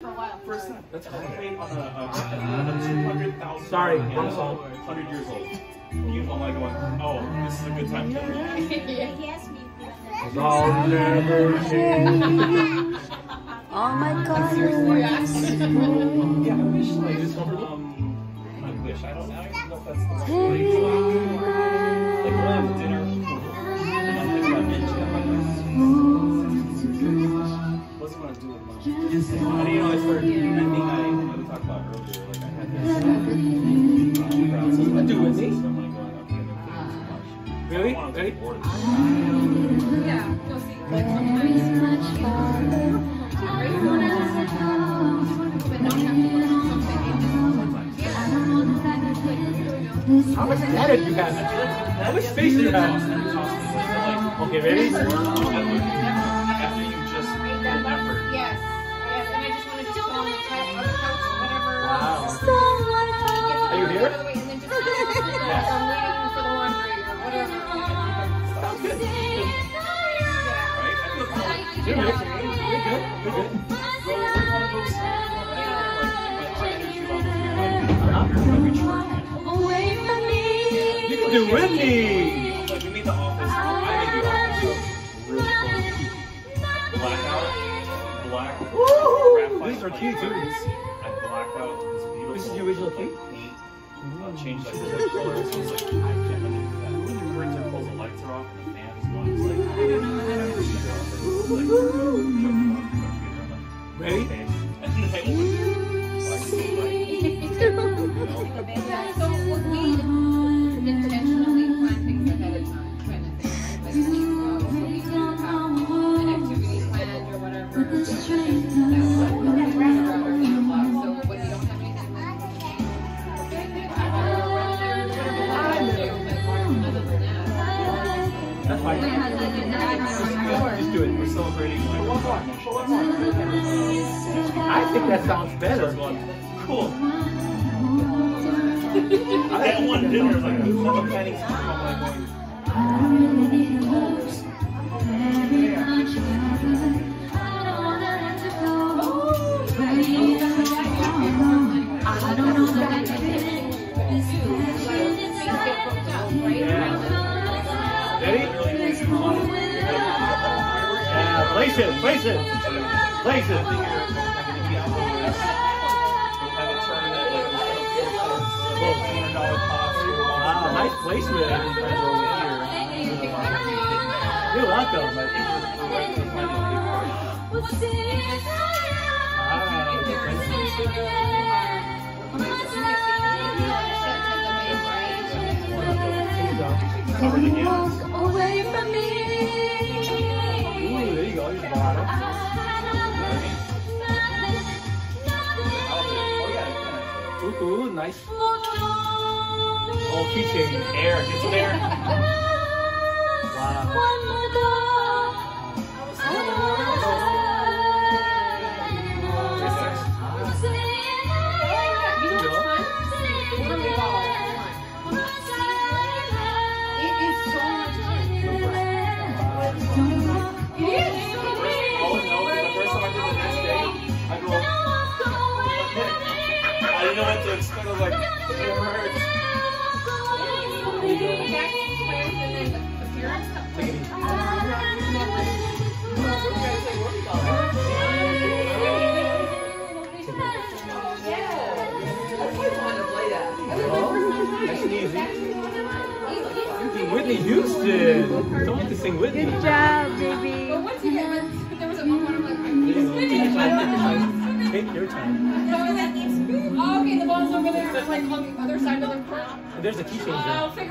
For a while. First time. That's made on a 200,000. Sorry, wrong song. 100 years old. You know, like going, oh, this is a good time. He asked me. I'll never change. Oh my God. Seriously, Yeah, I wish like I wish I don't know if that's the right way. Like we'll have dinner and I'm thinking about what's want to do with mom? And you know, I started. I think we talked about earlier. Like I had this. Do with me? So I'm gonna go out and get Really? it. Ready? Yeah, no, see, like sometimes How much data do you have? How much space do you have? Okay, ready? After you just made that effort. yes, and I just want to chill on the couch, whatever. Wow. Are you here? And then just I'm waiting for the laundry or whatever. Sounds good. Right? I feel cool. You're good. You're good. You're good. So we're one of those, like, my energy levels. You can do with me. Like, we made the office. I made the office really cool. Blackout. Black. Woo! These are key too. I blacked out this beautiful. This is the original key? Changed like the colors. So it's like, I can't believe that. When the curtains are closed, the lights are off, and the fan is going. It's like, I never see that. It's like, jumping on the computer. I'm like, Ready? okay. And then I open it. Why is it right? So we intentionally plan things ahead of time, kind of thing, right? Like, so we do have an activity planned or whatever. That's like around 8 o'clock. So when we don't have anything, That's fine. Just do it. We're celebrating like I think that sounds better. cool. I had one dinner, like, I'm planning Ready? Yeah, place it, place it, place it. Wow, nice placement. You're welcome. cover the cans. Away from me. Ooh, there you go. Here's the bottom. Ooh, nice. Oh, keychain. Air, get some air. Wow. I didn't know what to expect. I was like, it hurts. Nice and easy. Whitney Houston. Don't have to sing Whitney. Good job, baby. But once you get there was a moment I'm like, Take your time. oh, okay, the ball's over there. It's like on the other side of the court. There's a keychain there. I'll figure